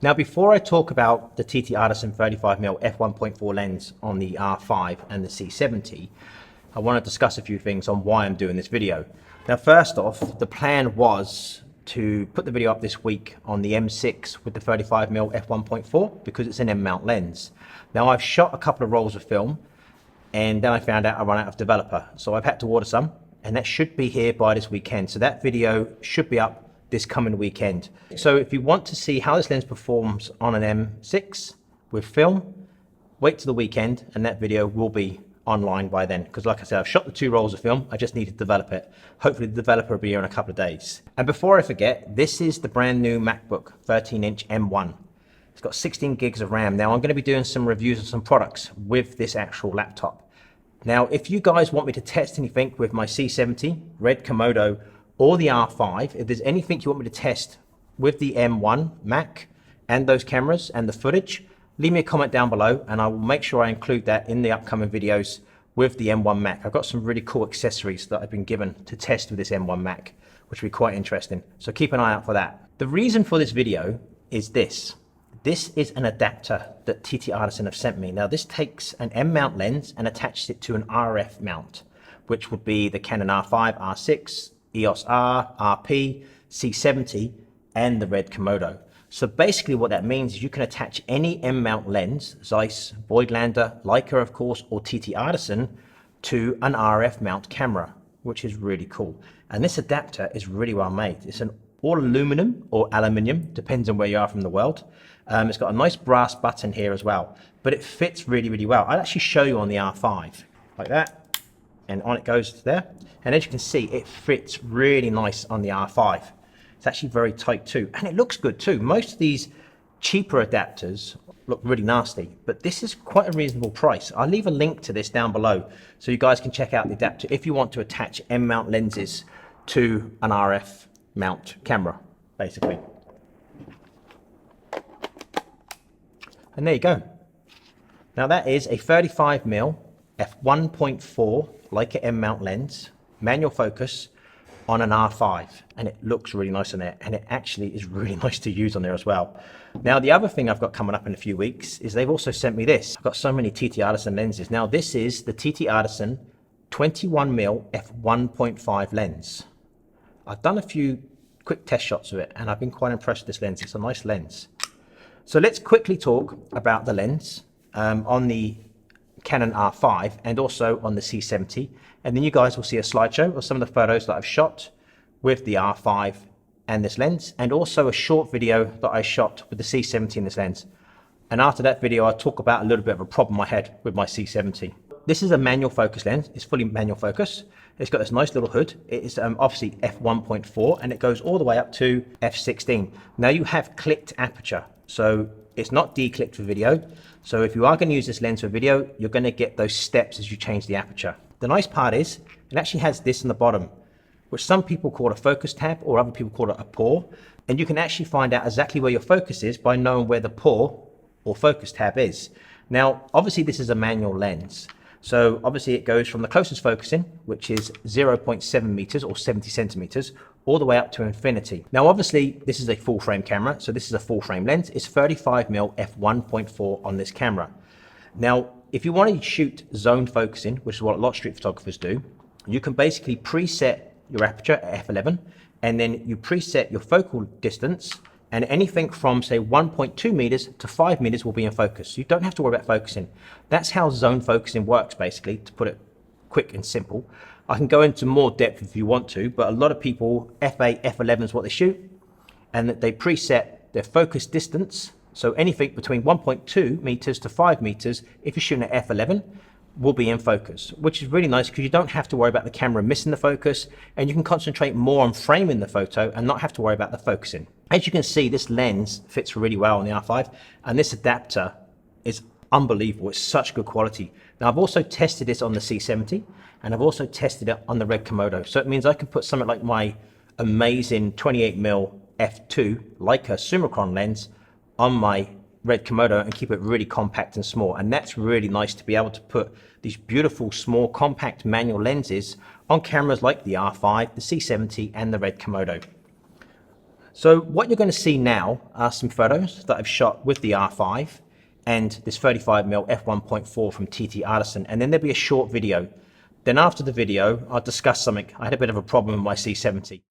Now, before I talk about the TTArtisan 35mm f1.4 lens on the R5 and the C70, I want to discuss a few things on why I'm doing this video. Now, first off, the plan was to put the video up this week on the M6 with the 35mm f1.4 because it's an M mount lens. Now, I've shot a couple of rolls of film and then I found out I run out of developer. So I've had to order some, and that should be here by this weekend. So that video should be up this coming weekend. So if you want to see how this lens performs on an M6 with film, wait till the weekend and that video will be online by then. Because like I said, I've shot the 2 rolls of film, I just need to develop it. Hopefully the developer will be here in a couple of days. And before I forget, this is the brand new MacBook 13-inch M1. It's got 16 gigs of RAM. Now I'm going to be doing some reviews of some products with this actual laptop. Now, if you guys want me to test anything with my C70, Red Komodo, or the R5, if there's anything you want me to test with the M1 Mac and those cameras and the footage, leave me a comment down below and I will make sure I include that in the upcoming videos with the M1 Mac. I've got some really cool accessories that I've been given to test with this M1 Mac, which will be quite interesting. So keep an eye out for that. The reason for this video is this. This is an adapter that TTArtisan have sent me. Now this takes an M mount lens and attaches it to an RF mount, which would be the Canon R5, R6, EOS R, RP, C70, and the Red Komodo. So basically what that means is you can attach any M mount lens, Zeiss, Voigtlander, Leica of course, or TTArtisan, to an RF mount camera, which is really cool. And this adapter is really well made. It's an all aluminum or aluminium, depends on where you are from the world. It's got a nice brass button here as well, but it fits really, really well. I'll actually show you on the R5, like that, and on it goes there. And as you can see, it fits really nice on the R5. It's actually very tight too, and it looks good too. Most of these cheaper adapters look really nasty, but this is quite a reasonable price. I'll leave a link to this down below so you guys can check out the adapter if you want to attach M mount lenses to an RF mount camera, basically. And there you go. Now that is a 35mm f1.4 Leica M mount lens, manual focus on an R5, and it looks really nice on there, and it actually is really nice to use on there as well. Now the other thing I've got coming up in a few weeks is they've also sent me this. I've got so many TTArtisan lenses. Now this is the TTArtisan 21mm f1.5 lens. I've done a few quick test shots of it and I've been quite impressed with this lens. It's a nice lens. So let's quickly talk about the lens on the Canon R5 and also on the C70, and then you guys will see a slideshow of some of the photos that I've shot with the R5 and this lens, and also a short video that I shot with the C70 and this lens. And after that video I'll talk about a little bit of a problem I had with my C70. This is a manual focus lens. It's fully manual focus. It's got this nice little hood. It is obviously f1.4 and it goes all the way up to f16. Now you have clicked aperture, so it's not declicked for video. So if you are going to use this lens for video, you're going to get those steps as you change the aperture. The nice part is it actually has this in the bottom, which some people call a focus tab or other people call it a paw. And you can actually find out exactly where your focus is by knowing where the paw or focus tab is. Now, obviously this is a manual lens. So obviously it goes from the closest focusing, which is 0.7 meters or 70 centimeters, all the way up to infinity. Now, obviously this is a full frame camera. So this is a full frame lens. It's 35mm f1.4 on this camera. Now, if you want to shoot zone focusing, which is what a lot of street photographers do, you can basically preset your aperture at f11, and then you preset your focal distance, and anything from say 1.2 meters to 5 meters will be in focus. You don't have to worry about focusing. That's how zone focusing works, basically, to put it quick and simple. I can go into more depth if you want to, but a lot of people, f8, f11 is what they shoot, and that they preset their focus distance. So anything between 1.2 meters to 5 meters, if you're shooting at f11, will be in focus, which is really nice because you don't have to worry about the camera missing the focus, and you can concentrate more on framing the photo and not have to worry about the focusing. As you can see, this lens fits really well on the R5, and this adapter is unbelievable. It's such good quality. Now I've also tested this on the C70 and I've also tested it on the Red Komodo. So it means I can put something like my amazing 28mm f2 Leica Summicron lens on my Red Komodo and keep it really compact and small. And that's really nice to be able to put these beautiful, small, compact manual lenses on cameras like the R5, the C70 and the Red Komodo. So what you're going to see now are some photos that I've shot with the R5 and this 35mm f1.4 from TTArtisan, and then there'll be a short video. Then after the video, I'll discuss something. I had a bit of a problem with my C70.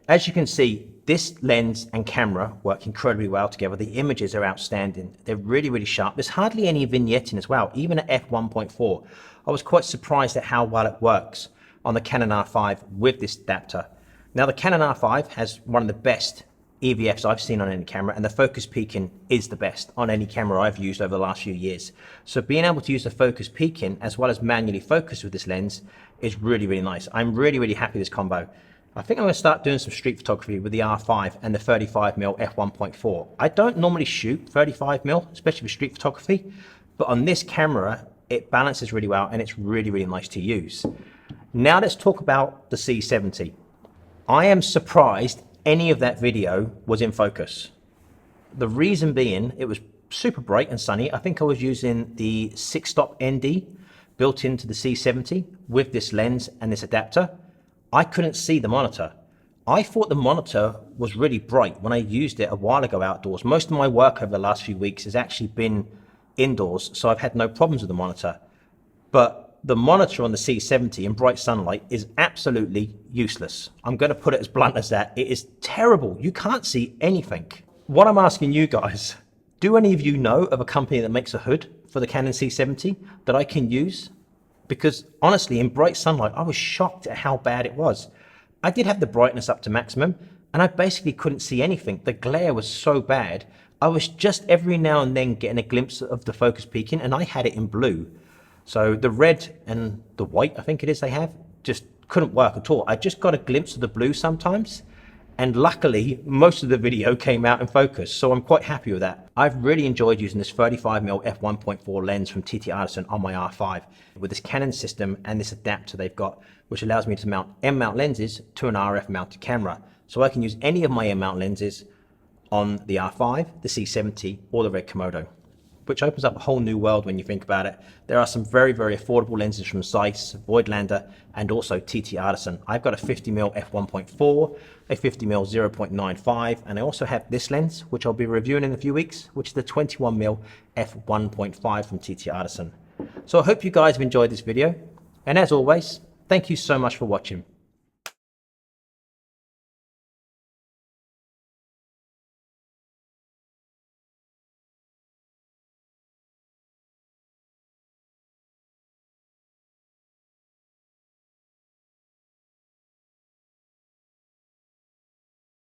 As you can see, this lens and camera work incredibly well together. The images are outstanding. They're really, really sharp. There's hardly any vignetting as well, even at f1.4. I was quite surprised at how well it works on the Canon R5 with this adapter. Now, the Canon R5 has one of the best EVFs I've seen on any camera, and the focus peaking is the best on any camera I've used over the last few years. So being able to use the focus peaking as well as manually focus with this lens is really, really nice. I'm really, really happy with this combo. I think I'm going to start doing some street photography with the R5 and the 35mm f1.4. I don't normally shoot 35mm, especially with street photography, but on this camera, it balances really well and it's really, really nice to use. Now let's talk about the C70. I am surprised any of that video was in focus. The reason being, it was super bright and sunny. I think I was using the 6-stop ND built into the C70 with this lens and this adapter. I couldn't see the monitor. I thought the monitor was really bright when I used it a while ago outdoors. Most of my work over the last few weeks has actually been indoors, so I've had no problems with the monitor. But the monitor on the C70 in bright sunlight is absolutely useless. I'm going to put it as blunt as that. It is terrible. You can't see anything. What I'm asking you guys, do any of you know of a company that makes a hood for the Canon C70 that I can use? Because honestly, in bright sunlight, I was shocked at how bad it was. I did have the brightness up to maximum, and I basically couldn't see anything. The glare was so bad. I was just every now and then getting a glimpse of the focus peaking, and I had it in blue. So the red and the white, I think it is they have, just couldn't work at all. I just got a glimpse of the blue sometimes. And luckily, most of the video came out in focus, so I'm quite happy with that. I've really enjoyed using this 35mm f1.4 lens from TTArtisan on my R5 with this Canon system and this adapter they've got, which allows me to mount M-mount lenses to an RF mounted camera. So I can use any of my M-mount lenses on the R5, the C70, or the red Komodo, which opens up a whole new world when you think about it. There are some very, very affordable lenses from Zeiss, Voigtlander, and also TTArtisan. I've got a 50mm f1.4, a 50mm 0.95, and I also have this lens, which I'll be reviewing in a few weeks, which is the 21mm f1.5 from TTArtisan. So I hope you guys have enjoyed this video, and as always, thank you so much for watching.